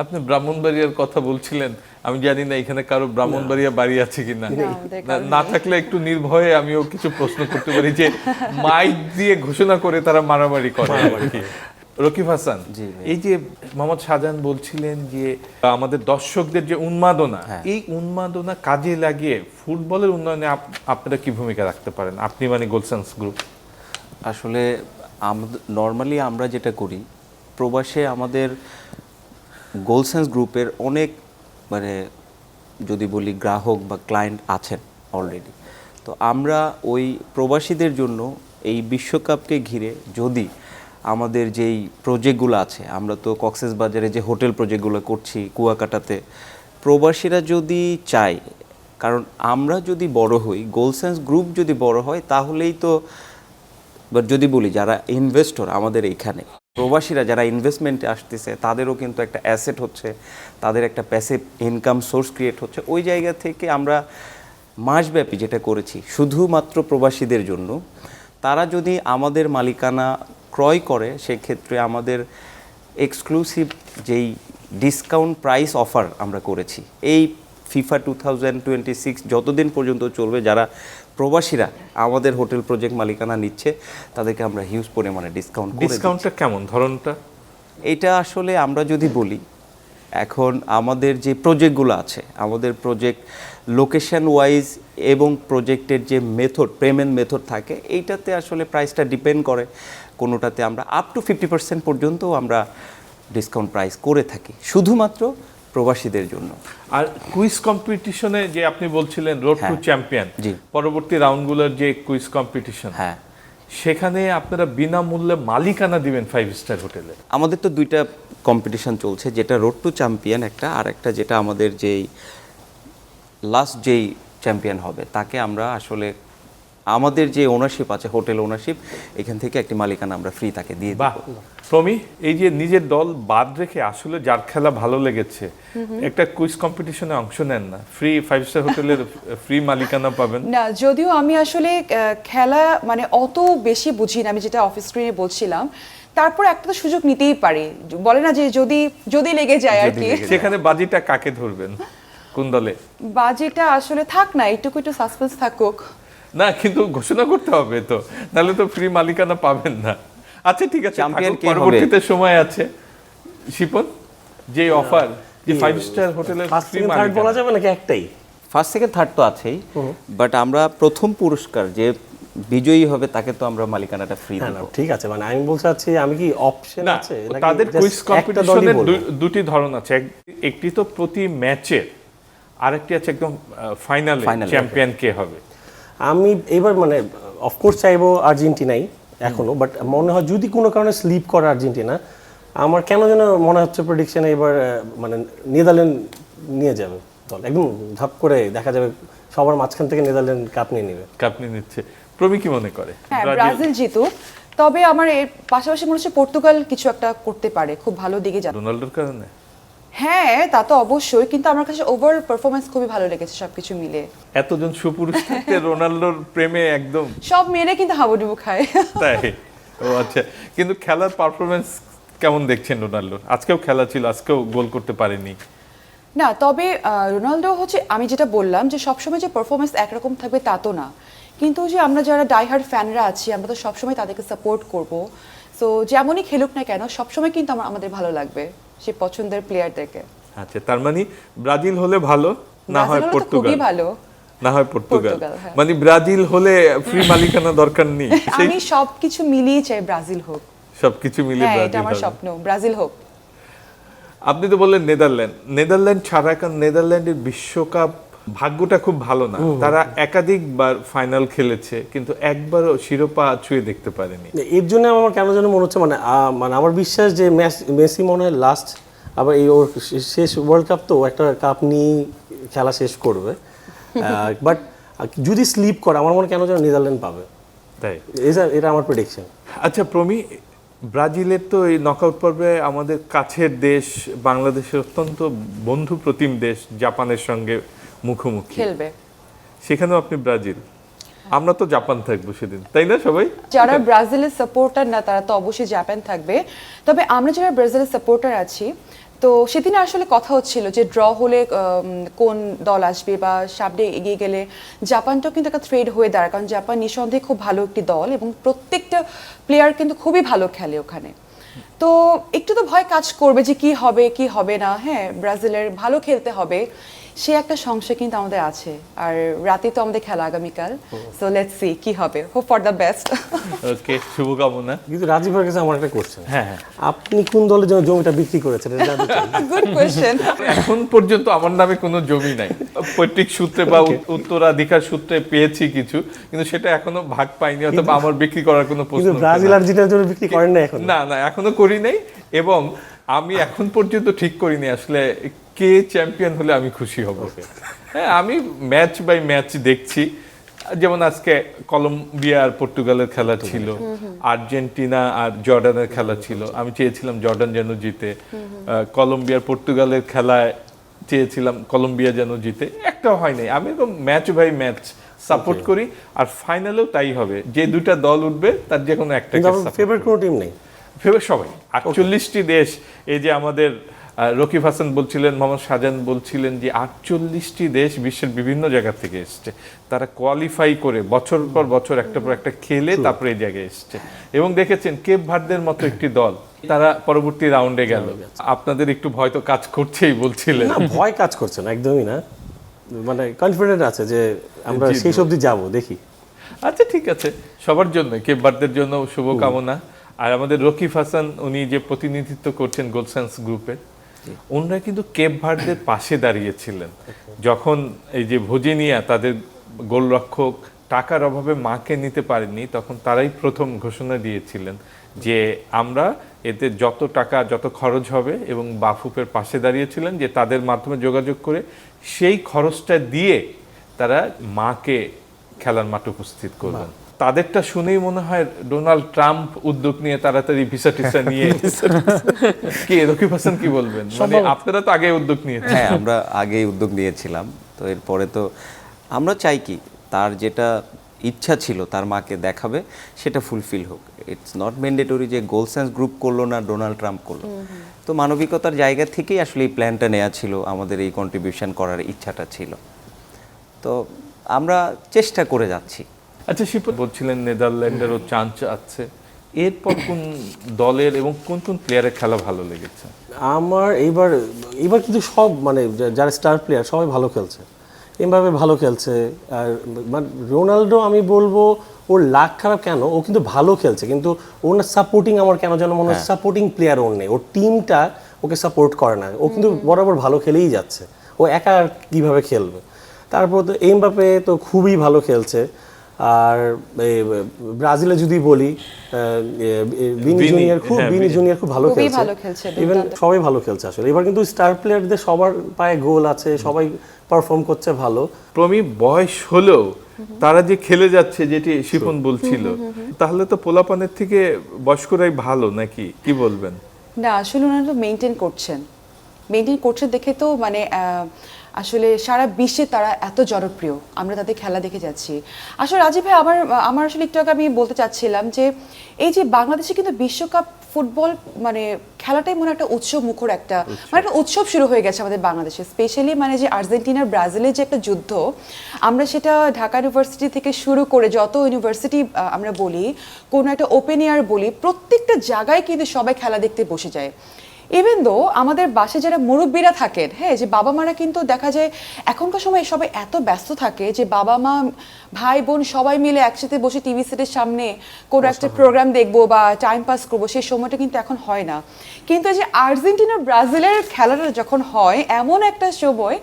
আপনি ব্রাহ্মণবাড়িয়ার কথা বলছিলেন, আমি জানি না এখানে কারো ব্রাহ্মণবাড়িয়া বাড়ি আছে কিনা। না থাকলে একটু নির্ভয়ে আমিও কিছু প্রশ্ন করতে পারি যে মাইক দিয়ে ঘোষণা করে তারা মারামারি করে। রকিব হাসান, এই যে মোহাম্মদ শাহজাহান বলছিলেন যে আমাদের দর্শকদের যে উন্মাদনা, এই উন্মাদনা কাজে লাগিয়ে ফুটবলের উন্নয়নে আপনারা কি ভূমিকা রাখতে পারেন? আপনি মানে গোলসেন্স গ্রুপ। আসলে নর্মালি আমরা যেটা করি, প্রবাসে আমাদের গোলসেন্স গ্রুপের অনেক মানে যদি বলি গ্রাহক বা ক্লায়েন্ট আছেন অলরেডি। তো আমরা ওই প্রবাসীদের জন্য এই বিশ্বকাপকে ঘিরে যদি আমাদের যেই প্রজেক্টগুলো আছে, আমরা তো কক্সবাজারে যে হোটেল প্রজেক্টগুলো করছি কুয়াকাটাতে, প্রবাসীরা যদি চায়, কারণ আমরা যদি বড় হই, গোলসেন্স গ্রুপ যদি বড় হয়, তাহলেই তো যদি বলি যারা ইনভেস্টর আমাদের এইখানে, প্রবাসীরা যারা ইনভেস্টমেন্টে আসতেছে তাদেরও কিন্তু একটা অ্যাসেট হচ্ছে, তাদের একটা প্যাসিভ ইনকাম সোর্স ক্রিয়েট হচ্ছে। ওই জায়গা থেকে আমরা মাসব্যাপী যেটা করেছি শুধুমাত্র প্রবাসীদের জন্য, তারা যদি আমাদের মালিকানা ক্রয় করে সেক্ষেত্রে আমাদের এক্সক্লুসিভ যেই ডিসকাউন্ট প্রাইস অফার আমরা করেছি, এই ফিফা 2026 যতদিন পর্যন্ত চলবে, যারা প্রবাসীরা আমাদের হোটেল প্রজেক্ট মালিকানা নিচ্ছে তাদেরকে আমরা হিউজ পরিমাণে ডিসকাউন্ট। ডিসকাউন্টটা কেমন ধরনটা? এটা আসলে আমরা যদি বলি, এখন আমাদের যে প্রজেক্টগুলো আছে, আমাদের প্রজেক্ট লোকেশন ওয়াইজ এবং প্রজেক্টের যে মেথড, পেমেন্ট মেথড থাকে, এইটাতে আসলে প্রাইসটা ডিপেন্ড করে। কোনোটাতে আমরা আপ টু 50% পর্যন্ত আমরা ডিসকাউন্ট প্রাইস করে থাকি শুধুমাত্র প্রবাসীদের জন্য। আর কুইজ কম্পিটিশনে যে আপনি বলছিলেন রোড টু চ্যাম্পিয়ন, পরবর্তী রাউন্ডগুলোর যে কুইজ কম্পিটিশন, সেখানে আপনারা বিনামূল্যে মালিকানা দিবেন 5 স্টার হোটেলে। আমাদের তো দুইটা কম্পিটিশন চলছে, যেটা রোড টু চ্যাম্পিয়ন একটা, আর একটা যেটা আমাদের যেই লাস্ট যেই চ্যাম্পিয়ন হবে তাকে আমরা আসলে আমাদের যে ওনারশিপ আছে, হোটেল ওনারশিপ, এখান থেকে একটি মালিকানা আমরা ফ্রি তাকে দিয়ে বাহ দেব। প্রমি, এই যে নিজের দল বাদ রেখে আসলে যার খেলা ভালো লেগেছে একটা কুইজ কম্পিটিশনে অংশ নেন না, ফ্রি 5 স্টার হোটেলের ফ্রি মালিকানা পাবেন। না, যদিও আমি আসলে খেলা মানে অত বেশি বুঝি না, আমি যেটা অফিস স্ক্রিনে বলছিলাম, তারপর একটা তো সুযোগ নিতেই পারি, বলে না যে যদি যদি লেগে যায় আর কি। সেখানে বাজিটা কাকে ধরবেন, কোন দলে? বাজিটা আসলে থাক না, একটু সাসপেন্স থাকুক। না কিন্তু ঘোষণা করতে হবে তো, নাহলে তো ফ্রি মালিকানা পাবেন না। আচ্ছা ঠিক আছে, চ্যাম্পিয়ন থাকুক, কে হবে? পরবর্তীতে সময় আছে। শিপন, যে অফার যে 5 স্টার হোটেলের ফার্স্ট ফ্রি সেকেন্ড থার্ড বলা মালিকানা, যাবে নাকি একটাই? ফার্স্ট সেকেন্ড থার্ড তো আছেই, বাট আমরা প্রথম পুরস্কার যে বিজয়ী হবে তাকে তো আমরা মালিকানাটা ফ্রি হ্যাঁ, দেব। না, ঠিক আছে, মানে আমি বলতে চাচ্ছি আমি কি অপশন না আছে নাকি তাদের just কুইজ একটা দলই কম্পিটিশনের বলবো? দুটি ধরন আছে, একটি তো প্রতি ম্যাচের, আরেকটি আছে একদম ফাইনালে Final-এ, চ্যাম্পিয়ন কে হবে। আমি এবার মানে অফকোর্স চাইবো আর্জেন্টিনাই এখনো, বাট মনে হয় যদি কোনো কারণে স্লিপ করে আর্জেন্টিনা, আমার কেন যেন মনে হচ্ছে প্রেডিকশনে এবার মানে নেদারল্যান্ড নিয়ে যাবে দল, একদম ধাপ করে দেখা যাবে সবার মাঝখান থেকে নেদারল্যান্ড কাপ নিয়ে নেবে। কাপ নিয়ে নিচ্ছে। প্রমি কি মনে করে? হ্যাঁ, ব্রাজিল? ব্রাজিল জিতুক, তবে আমার এর পাশাপাশি মনে হচ্ছে পর্তুগাল কিছু একটা করতে পারে, খুব ভালো দিকে যাবে। রোনাল্ডোর কারণে? হ্যাঁ, তা তো অবশ্যই, কিন্তু আমার কাছে ওভারঅল পারফরমেন্স খুবই ভালো লেগেছে সবকিছু মিলে। এতজন সুপুরুষ থাকতে রোনাল্ডোর প্রেমে একদম সব মেয়েরা কিন্তু হাবুডুবু খায়। তাই? ও আচ্ছা, কিন্তু খেলার পারফরমেন্স কেমন দেখছেন রোনাল্ডোর? আজকেও খেলা ছিল, আজকেও গোল করতে পারেনি। না, তবে রোনাল্ডো হচ্ছে, আমি যেটা বললাম যে সবসময় যে পারফরমেন্স একরকম থাকবে তা তো না, কিন্তু যে আমরা যারা ডাইহার্ড ফ্যানরা আছি আমরা তো সবসময় তাদেরকে সাপোর্ট করব। সো যেমনই খেলুক না কেন, সবসময় কিন্তু আমাদের ভালো লাগবে সেই পছন্দের প্লেয়ারদেরকে। আচ্ছা, তার মানে ব্রাজিল হলে ভালো, না হয় ব্রাজিল হলে তো পর্তুগাল, খুবই ভালো। না হয় পর্তুগাল, পর্তুগাল, হ্যাঁ। মানে ব্রাজিল হলে ফ্রি মালিকানা দরকার নেই। আমি সবকিছু মিলিয়ে চাই ব্রাজিল হোক। সবকিছু মিলে হ্যাঁ, এটা ব্রাজিল আমার হবে। স্বপ্ন, ব্রাজিল হোক। আপনি তো বললেন নেদারল্যান্ড ছাড়া, কারণ নেদারল্যান্ডের বিশ্বকাপ ভাগ্যটা খুব ভালো না, তারা একাধিকবার ফাইনাল খেলেছে কিন্তু একবারও শিরোপা ছুঁয়ে দেখতে পারেনি। এর জন্য আমার কেন যেন মনে হচ্ছে মানে মানে আমার বিশ্বাস যে মেসি মনে হয় লাস্ট, আবার এই ওর শেষ ওয়ার্ল্ড কাপ, তো ও একটা কাপ নিয়ে খেলা শেষ করবে, বাট যদি স্লিপ করে আমার মনে হয় কেন যেন নেদারল্যান্ড পাবে, তাই এটা আমার প্রেডিকশন। আচ্ছা প্রমি, ব্রাজিলের তো এই নকআউট পর্বে আমাদের কাছের দেশ বাংলাদেশের অত্যন্ত বন্ধু প্রতিম দেশ জাপানের সঙ্গে মুখোমুখি খেলবে, সেখানেও আপনি ব্রাজিল, আমরা তো জাপান থাকবো সেদিন, তাই না? সবাই যারা ব্রাজিলের সাপোর্টার না তারা তো অবশ্যই জাপান থাকবে, তবে আমরা যারা ব্রাজিলের সাপোর্টার আছি, তো সেদিন আসলে কথা হচ্ছিল যে ড্র হলে কোন দল আসবে বা সামনে এগিয়ে গেলে জাপানটাও কিন্তু একটা থ্রেড হয়ে দাঁড়ায়, কারণ জাপান নিঃসন্দেহে খুব ভালো একটি দল এবং প্রত্যেকটা প্লেয়ার কিন্তু খুবই ভালো খেলে ওখানে। তো একটু তো ভয় কাজ করবে যে কি হবে কি হবে না। হ্যাঁ, ব্রাজিলের ভালো খেলতে হবে, সে একটা সংশয় কিন্তু আমাদের আছে। আর রাতে তো আমাদের খেলা আগামীকাল, সো লেটস সি কি হবে, হোপ ফর দ্য বেস্ট। ওকে, শুভকামনা। কিন্তু রাজীব ভাইয়ের কাছে আমার একটা কোশ্চেন, হ্যাঁ হ্যাঁ, আপনি কোন দলের জন্য জমিটা বিক্রি করেছেন? এটা জানতে চাই। Good question. এখন পর্যন্ত আমার নামে কোনো জমি নাই, পৈতৃক সূত্রে বা উত্তরাধিকার সূত্রে পেয়েছি কিছু, কিন্তু সেটা এখনো ভাগ পাইনি, অথবা আমার বিক্রি করার কোনো প্রশ্ন কিন্তু ওঠে ব্রাজিল না। আর্জেন্টিনার জন্য বিক্রি করেন না এখন? না না, এখনো করি নাই, এবং আমি এখন পর্যন্ত ঠিক করিনি আসলে কে চ্যাম্পিয়ন হলে আমি খুশি হব। হ্যাঁ, আমি ম্যাচ বাই ম্যাচ দেখছি, যেমন আজকে কলম্বিয়া আর পর্তুগালের খেলা ছিল, আর্জেন্টিনা আর জর্ডানের খেলা ছিল, আমি চেয়েছিলাম জর্ডান যেন জিতে, কলম্বিয়ার পর্তুগালের খেলায় চেয়েছিলাম কলম্বিয়া যেন জিতে, একটাও হয় নাই। আমি এরকম ম্যাচ বাই ম্যাচ সাপোর্ট করি, আর ফাইনালেও তাই হবে, যে দুটা দল উঠবে তার যে কোনো একটা ফেভারিট কোনো টিম নেই? ফেভারিট সবাই, 48টি দেশ। এই যে আমাদের রকিব হাসান বলছিলেন, মোহাম্মদ শাহজাহান বলছিলেন যে 48টি দেশ বিশ্বের বিভিন্ন জায়গা থেকে এসছে, তারা কোয়ালিফাই করে বছর পর বছর একটা পর একটা খেলে তারপরে এই জায়গায় এসছে। এবং দেখেছেন কেপ ভার্দের মতো একটি দল, তারা পরবর্তী রাউন্ডে গেল। আপনাদের একটু ভয় তো কাজ করছেই বলছিলেন। না, ভয় কাজ করছে না, একদমই না, মানে কনফিডেন্ট আছে যে আমরা সেই অবধি যাবো, দেখি। আচ্ছা ঠিক আছে, সবার জন্য, কেপ ভার্দের জন্য শুভকামনা। আর আমাদের রকিব হাসান, উনি যে প্রতিনিধিত্ব করছেন গোলসেন্স গ্রুপের, ওনারা কিন্তু কেপ ভার্দের পাশে দাঁড়িয়েছিলেন যখন এই যে ভোজিনিয়া তাদের গোলরক্ষক টাকার অভাবে মাকে নিতে পারেননি, তখন তারাই প্রথম ঘোষণা দিয়েছিলেন যে আমরা এতে যত টাকা যত খরচ হবে, এবং বাফুফের পাশে দাঁড়িয়েছিলেন যে তাদের মাধ্যমে যোগাযোগ করে সেই খরচটা দিয়ে তারা মাকে খেলার মাঠে উপস্থিত করবেন। তাদেরটা শুনেই মনে হয় ডোনাল্ড ট্রাম্প উদ্যোগ নিয়ে তাড়াতাড়ি ভিসা টিসা নিয়ে কি রকিব হাসান কি বলবেন? মানে আপনারা তো আগে উদ্যোগ নিয়েছেন। হ্যাঁ, আমরা আগেই উদ্যোগ নিয়েছিলাম। তো এরপরে তো আমরা চাই কি তার যেটা ইচ্ছা ছিল তার মাকে দেখাবে সেটা ফুলফিল হোক। ইটস নট ম্যান্ডেটরি যে গোলসেন্স গ্রুপ করলো না ডোনাল্ড ট্রাম্প করলো। তো মানবিকতার জায়গা থেকেই আসলে এই প্ল্যানটা নেওয়া ছিল, আমাদের এই কন্ট্রিবিউশন করার ইচ্ছাটা ছিল। তো আমরা চেষ্টা করে যাচ্ছি। আচ্ছা, শিপন বলছিলেন নেদারল্যান্ডেরও চান্স আছে, এরপর কোন দলের এবং কোন কোন প্লেয়ারের খেলা ভালো লেগেছে? আমার এইবার কিন্তু সব মানে যারা স্টার প্লেয়ার সবাই ভালো খেলছে, এমবাপে ভালো খেলছে। আর মানে রোনাল্ডো আমি বলবো ওর লাক খারাপ কেন, ও কিন্তু ভালো খেলছে, কিন্তু ওর না সাপোর্টিং আমার কেন যেন মনে হয় সাপোর্টিং প্লেয়ার ওর নেই, ওর টিমটা ওকে সাপোর্ট করে না। ও কিন্তু বরাবর ভালো খেলেই যাচ্ছে, ও একা আর কীভাবে খেলবে। তারপর তো এমবাপে তো খুবই ভালো খেলছে। আর ব্রাজিলে যদি বলি বিনি জুনিয়র খুব ভালো খেলছে, ইভেন সবাই ভালো খেলছে আসলে। এবার কিন্তু স্টার প্লেয়ারদের সবার পায়ে গোল আছে, সবাই পারফর্ম করছে ভালো। প্রমি বয়স হলেও তারা যে খেলে যাচ্ছে, যেটি শিপন বলছিল, তাহলে তো পোলাপানের থেকে বয়স্করাই ভালো নাকি, কি বলবেন? না, আসলে ওনারা তো মেনটেন করছেন দেখে তো মানে আসলে সারা বিশ্বে তারা এত জনপ্রিয়, আমরা তাদের খেলা দেখে যাচ্ছি। আসলে রাজীব ভাই, আমার আসলে একটু আগে আমি বলতে চাচ্ছিলাম যে এই যে বাংলাদেশে কিন্তু বিশ্বকাপ ফুটবল মানে খেলাটাই মনে একটা উৎসব মুখর একটা মানে একটা উৎসব শুরু হয়ে গেছে আমাদের বাংলাদেশে। স্পেশালি মানে যে আর্জেন্টিনার ব্রাজিলের যে একটা যুদ্ধ, আমরা সেটা ঢাকা ইউনিভার্সিটি থেকে শুরু করে যত ইউনিভার্সিটি আমরা বলি, কোনো একটা ওপেন এয়ার বলি, প্রত্যেকটা জায়গায় কিন্তু সবাই খেলা দেখতে বসে যায়। ইভেন দো আমাদের বাসায় যারা মুরব্বীরা থাকেন, হ্যাঁ, যে বাবা মারা কিন্তু দেখা যায় এখনকার সময় সবাই এত ব্যস্ত থাকে যে বাবা মা ভাই বোন সবাই মিলে একসাথে বসে টিভি সেটের সামনে কোনো একটা প্রোগ্রাম দেখবো বা টাইম পাস করবো, সেই সময়টা কিন্তু এখন হয় না। কিন্তু এই যে আর্জেন্টিনা ব্রাজিলের খেলাটা যখন হয়, এমন একটা সময়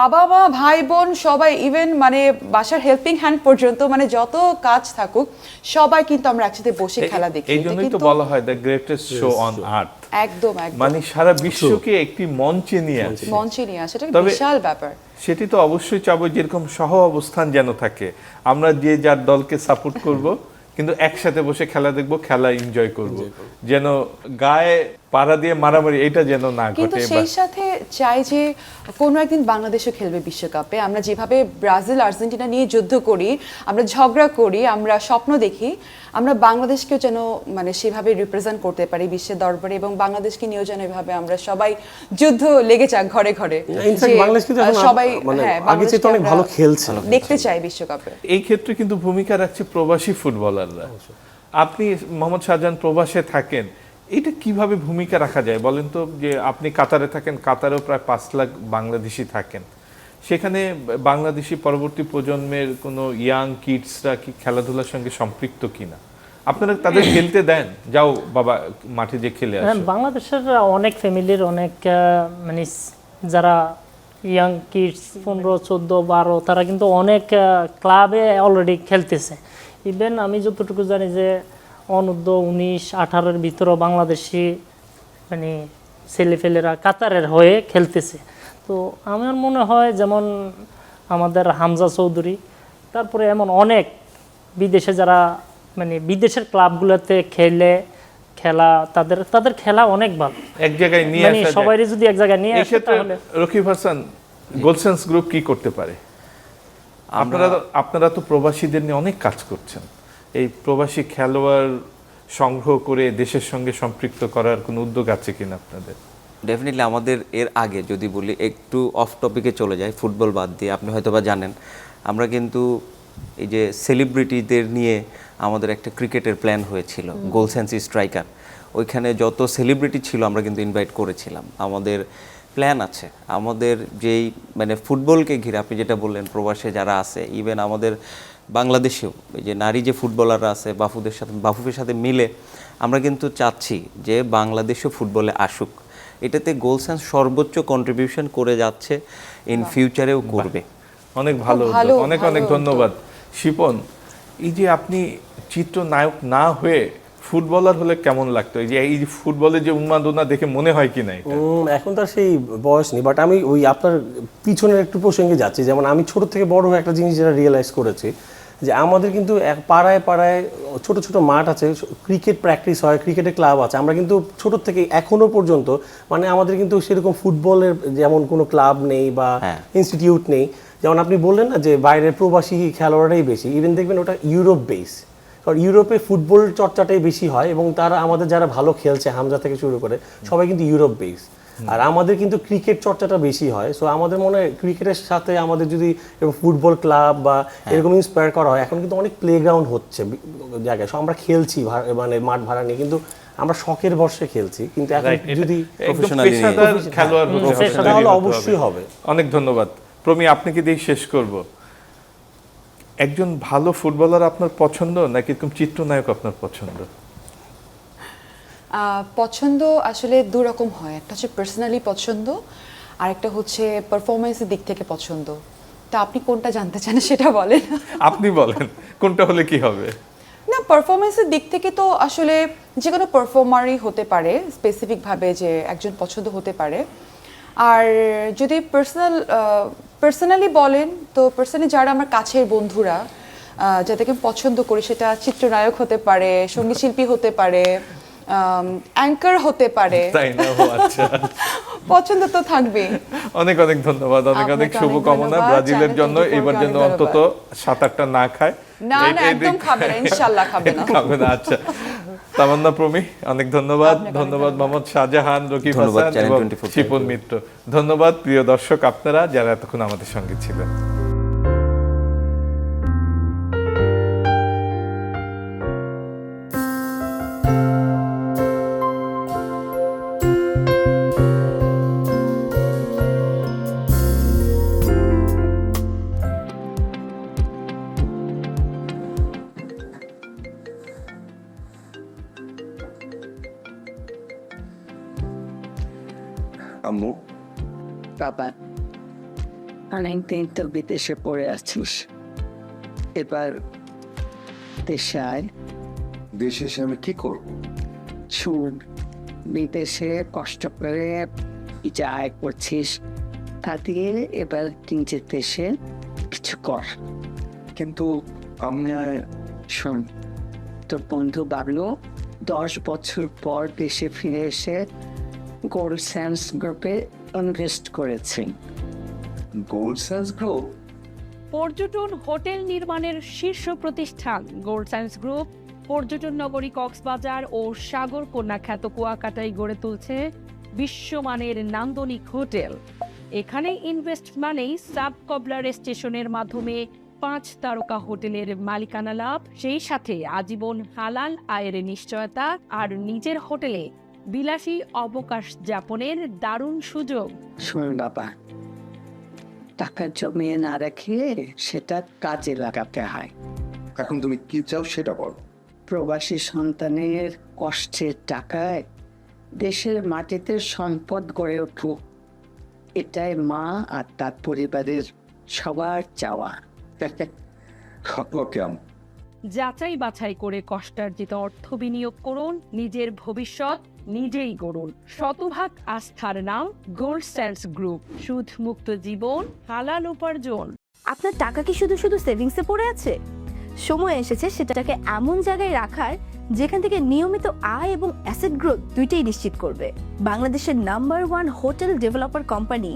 বাবা মা ভাই বোন সবাই, ইভেন মানে বাসার হেল্পিং হ্যান্ড পর্যন্ত, মানে যত কাজ থাকুক সবাই কিন্তু আমরা একসাথে বসে খেলা দেখি। এই জন্যই তো বলা হয় the greatest show on earth. একদম মানে সারা বিশ্বকে একটি মঞ্চে নিয়ে আসে, এটা একটা বিশাল ব্যাপার। সেটি তো অবশ্যই চাবো যেরকম সহ অবস্থান যেন থাকে, আমরা যে যার দলকে সাপোর্ট করব, কিন্তু একসাথে বসে খেলা দেখবো, খেলা এনজয় করব, যেন গায়ে পাড়া দিয়ে মারামারি এটা যেন না ঘটে। কিন্তু সেই সাথে চাই যে কোনো একদিন বাংলাদেশও খেলবে বিশ্বকাপে। আমরা যেভাবে ব্রাজিল আর্জেন্টিনা নিয়ে যুদ্ধ করি, আমরা ঝগড়া করি, আমরা স্বপ্ন দেখি, আমরা বাংলাদেশকেও যেন মানে সেভাবে রিপ্রেজেন্ট করতে পারি বিশ্বের দরবারে, এবং বাংলাদেশকে নিয়েও যেন এভাবে আমরা সবাই যুদ্ধ লেগে যাক ঘরে ঘরে, সবাই আগে চেয়ে অনেক ভালো খেলছে, দেখতে চাই বিশ্বকাপে। এই ক্ষেত্রে কিন্তু ভূমিকা রাখছে প্রবাসী ফুটবলাররা। আপনি মোহাম্মদ শাহজাহান প্রবাসে থাকেন, এটা কিভাবে ভূমিকা রাখা যায় বলেন তো? যে আপনি কাতারে থাকেন, কাতারেও প্রায় 5 লাখ বাংলাদেশি থাকেন, সেখানে বাংলাদেশি পরবর্তী প্রজন্মের কোনো ইয়াং কিডসরা কি খেলাধুলার সঙ্গে সম্পৃক্ত কিনা? আপনারা তাদের খেলতে দেন, যাও বাবা মাঠে যে খেলে আসো? বাংলাদেশের অনেক ফ্যামিলির অনেক মানে যারা ইয়াং কিডস 15, 14, 12 তারা কিন্তু অনেক ক্লাবে অলরেডি খেলতেছে। ইভেন আমি যতটুকু জানি যে অনূর্ধ্ব 19, 18-এর ভিতরেও বাংলাদেশি মানে ছেলেফেলেরা কাতারের হয়ে খেলতেছে। তো আমার মনে হয় যেমন আমাদের হামজা চৌধুরী, তারপরে এমন অনেক বিদেশে যারা মানে বিদেশের ক্লাবগুলোতে খেলা তাদের খেলা অনেক ভালো, এক জায়গায় নিয়ে মানে সবাইরে যদি এক জায়গায় নিয়ে আসে তাহলে। রকিব হাসান, গোলসেন্স গ্রুপ কি করতে পারে? আপনারা তো প্রবাসীদের নিয়ে অনেক কাজ করছেন, এই প্রবাসী খেলোয়াড় সংগ্রহ করে দেশের সঙ্গে সম্পৃক্ত করার কোনো উদ্যোগ আছে কিনা আপনাদের? ডেফিনেটলি আমাদের এর আগে যদি বলি, একটু অফ টপিকে চলে যায়, ফুটবল বাদ দিয়ে, আপনি হয়তো বা জানেন আমরা কিন্তু এই যে সেলিব্রিটিদের নিয়ে আমাদের একটা ক্রিকেটের প্ল্যান হয়েছিল, গোলসেন্স স্ট্রাইকার। ওইখানে যত সেলিব্রিটি ছিল আমরা কিন্তু ইনভাইট করেছিলাম। আমাদের প্ল্যান আছে, আমাদের যেই মানে ফুটবলকে ঘিরে আপনি যেটা বললেন প্রবাসে যারা আছে, ইভেন আমাদের বাংলাদেশেও এই যে নারী যে ফুটবলাররা আছে বাফুফের সাথে মিলে আমরা কিন্তু চাচ্ছি যে বাংলাদেশও ফুটবলে আসুক। এটাতে গোলসেন্স সর্বোচ্চ কন্ট্রিবিউশন করে যাচ্ছে, ইন ফিউচারেও করবে। অনেক ভালো, অনেক অনেক ধন্যবাদ শিপন, এই যে আপনি চিত্রনায়ক না হয়ে ফুটবলার হলে কেমন লাগতো? এই যে ফুটবলের যে উন্মাদনা দেখে মনে হয় কি না এটা? এখন তার সেই বয়স নেই, বাট আমি ওই আপনার পিছনের একটু প্রসঙ্গে যাচ্ছি। যেমন আমি ছোট থেকে বড় হয়ে একটা জিনিস যেটা রিয়েলাইজ করেছি, যে আমাদের কিন্তু পাড়ায় পাড়ায় ছোট ছোট মাঠ আছে, ক্রিকেট প্র্যাকটিস হয়, ক্রিকেটের ক্লাব আছে। আমরা কিন্তু ছোট থেকে এখনো পর্যন্ত মানে আমাদের কিন্তু সেরকম ফুটবলের যেমন কোনো ক্লাব নেই বা ইনস্টিটিউট নেই। যেমন আপনি বললেন না যে বাইরের প্রবাসী খেলোয়াড়রাই বেশি, ইভেন দেখবেন ওটা ইউরোপ বেস, কারণ ইউরোপে ফুটবল চর্চাটাই বেশি হয় এবং তারা আমাদের যারা ভালো খেলছে হামজা থেকে শুরু করে সবাই কিন্তু ইউরোপ বেস। আর আমাদের কিন্তু ক্রিকেট চর্চাটা বেশি হয়। সো আমাদের মনে হয় ক্রিকেটের সাথে আমাদের যদি ফুটবল ক্লাব বা এরকম ইন্সপায়ার করা হয়, এখন কিন্তু অনেক প্লেগ্রাউন্ড হচ্ছে জায়গায়, সো আমরা খেলছি মানে মাঠ ভাড়া নিয়ে, কিন্তু আমরা শখের বর্ষে খেলছি। কিন্তু এখন যদি পেশাদার খেলোয়াড় তাহলে অবশ্যই হবে। অনেক ধন্যবাদ। প্রমি, আপনাকে দিয়ে শেষ করব। একজন ভালো ফুটবলার আপনার পছন্দ নাকি এরকম চিত্রনায়ক আপনার পছন্দ? পছন্দ আসলে দু রকম হয়, একটা হচ্ছে পার্সোনালি পছন্দ, আর একটা হচ্ছে পারফরমেন্সের দিক থেকে পছন্দ। তা আপনি কোনটা জানতে চান সেটা বলেন। আপনি বলেন কোনটা হলে কি হবে? না, পারফরমেন্সের দিক থেকে তো আসলে যে কোনো পারফর্মারই হতে পারে, স্পেসিফিকভাবে যে একজন পছন্দ হতে পারে। আর যদি পার্সোনালি বলেন তো পার্সোনালি যারা আমার কাছের বন্ধুরা যাদেরকে পছন্দ করি, সেটা চিত্রনায়ক হতে পারে, সঙ্গীত শিল্পী হতে পারে, অ্যাঙ্কার হতে পারে, তাই না? আচ্ছা, পছন্দ তো থাকবে। অনেক অনেক ধন্যবাদ, অনেক অনেক শুভকামনা ব্রাজিলের জন্য। এবার যেন অন্তত 7-8টা না খায়। না না, একদম খাবে না, ইনশাআল্লাহ খাবে না। খাবে না, আচ্ছা। তামান্না, প্রমি, অনেক ধন্যবাদ। ধন্যবাদ মোহাম্মদ শাহজাহান, রকিব হাসান এবং শিপন মিত্র। ধন্যবাদ প্রিয় দর্শক আপনারা যারা এতক্ষণ আমাদের সঙ্গে ছিলেন। আম্মু, বাবা, অনেকদিন তো বিদেশে পড়ে আছিস, এবার দেশে আয়। দেশে এসে আমি কি করব? শুন, বিদেশে কষ্ট করে যা আয় করছিস তা দিয়ে এবার নিজের দেশে কিছু কর। কিন্তু আমি শোন, তোর বন্ধু বাবলু 10 বছর পর দেশে ফিরে এসে গোল্ড সায়েন্স গ্রুপে ইনভেস্ট করেছে। গোল্ড সায়েন্স গ্রুপ পর্যটন হোটেল নির্মাণের শীর্ষ প্রতিষ্ঠান গোল্ড সায়েন্স গ্রুপ পর্যটন নগরী কক্সবাজার ও সাগরকন্যা খ্যাত কুয়াকাটায় গড়ে তুলছে বিশ্বমানের নান্দনিক হোটেল। এখানে ইনভেস্ট মানেই সাব কবলার স্টেশনের মাধ্যমে 5 তারকা হোটেলের মালিকানা লাভ, সেই সাথে আজীবন হালাল আয়ের নিশ্চয়তা আর নিজের হোটেলে বিলাসী অবকাশ যাপনের দারুণ সুযোগ। শোন বাবা, টাকা জমিয়ে না রেখে সেটা কাজে লাগাতে হয়। এখন তুমি কি চাও সেটা বলো। প্রবাসী সন্তানের কষ্টের টাকায় দেশের মাটিতে সম্পদ গড়ে উঠুক, এটাই মা আর তার পরিবারের সবার চাওয়া। যাচাই বাছাই করে কষ্টার্জিত অর্থ বিনিয়োগ করুন, নিজের ভবিষ্যৎ নিজেই গড়ুন। শতভাগ আস্থার নাম গোল্ড সায়েন্স গ্রুপ, সুদ মুক্ত জীবন, হালাল উপার্জন। আপনার টাকা কি শুধু শুধু সেভিংসে পড়ে আছে? সময় এসেছে সেটাকে এমন জায়গায় রাখার যেখান থেকে নিয়মিত আয় এবং অ্যাসেট গ্রোথ দুইটাই নিশ্চিত করবে। বাংলাদেশের number 1 hotel developer company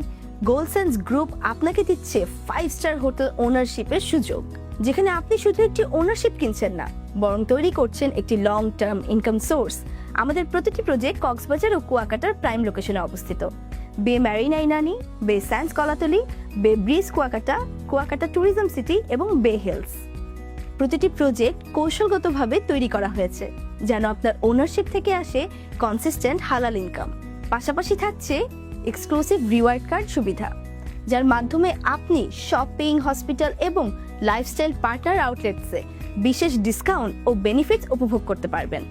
gold science group আপনাকে দিচ্ছে 5 স্টার হোটেল ওনারশিপের সুযোগ, যেখানে আপনি শুধু একটি ওনারশিপ কিনছেন না, বরং তৈরি করছেন একটি লং টার্ম ইনকাম সোর্স। আমাদের প্রতিটি প্রজেক্ট কক্সবাজার ও কুয়াকাটার প্রাইম লোকেশনে অবস্থিত। বে ম্যারিনা ইনানি, বে স্যান্ডস কলাতলি, বে bridge Kuakata, Kuakata tourism city এবং বে হিলস। প্রতিটি প্রজেক্ট কৌশলগতভাবে তৈরি করা হয়েছে যেন আপনার ওনারশিপ থেকে আসে কনসিস্টেন্ট হালাল ইনকাম। পাশাপাশি থাকছে এক্সক্লুসিভ রিওয়ার্ড কার্ড সুবিধা, যার মাধ্যমে আপনি শপিং, হসপিটাল এবং লাইফস্টাইল পার্টনার আউটলেটসে বিশেষ ডিসকাউন্ট ও বেনিফিটস উপভোগ করতে পারবেন।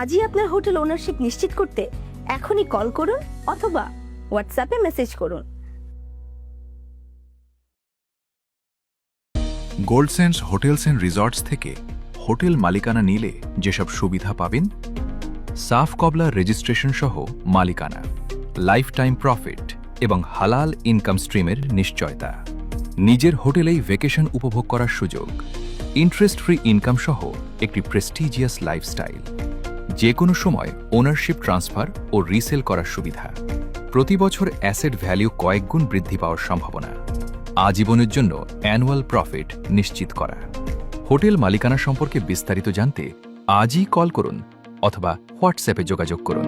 আজই আপনার হোটেল ওনারশিপ নিশ্চিত করতে এখনই কল করুন অথবা হোয়াটসঅ্যাপে মেসেজ করুন। Gold sense hotels and resorts থেকে হোটেল মালিকানা নিলে যেসব সুবিধা পাবেন, সাফ কবলা রেজিস্ট্রেশন সহ মালিকানা, লাইফ টাইম প্রফিট এবং হালাল ইনকাম স্ট্রিমের নিশ্চয়তা, নিজের হোটেলেই ভ্যাকেশন উপভোগ করার সুযোগ, ইন্টারেস্ট ফ্রি ইনকাম সহ একটি প্রেস্টিজিয়াস লাইফস্টাইল, যে কোনো সময় ওনারশিপ ট্রান্সফার ও রিসেল করার সুবিধা, প্রতি বছর অ্যাসেট ভ্যালু কয়েক গুণ বৃদ্ধি পাওয়ার সম্ভাবনা, আজীবনের জন্য অ্যানুয়াল প্রফিট নিশ্চিত করা। হোটেল মালিকানা সম্পর্কে বিস্তারিত জানতে আজই কল করুন অথবা হোয়াটসঅ্যাপে যোগাযোগ করুন।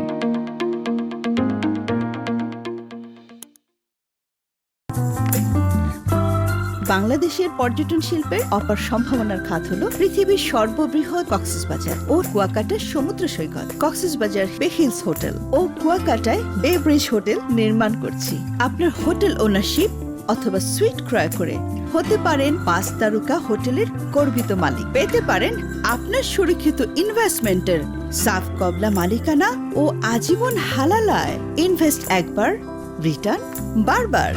বাংলাদেশের পর্যটন শিল্পের অপার সম্ভাবনার খাত হলো পৃথিবীর সর্ববৃহৎ কক্সবাজার ও কুয়াকাটা সমুদ্র সৈকত। কক্সবাজার বে হিলস হোটেল ও কুয়াকাটায় বে ব্রিজ হোটেল নির্মাণ করছি। আপনার হোটেল ওনারশিপ অথবা সুইট ক্রয় করে হতে পারেন 5 তারকা হোটেলের গর্বিত মালিক, পেতে পারেন আপনার সুরক্ষিত ইনভেস্টমেন্টের সাফ কবলা মালিকানা ও আজীবন হালাল আয়। ইনভেস্ট একবার, রিটার্ন বারবার।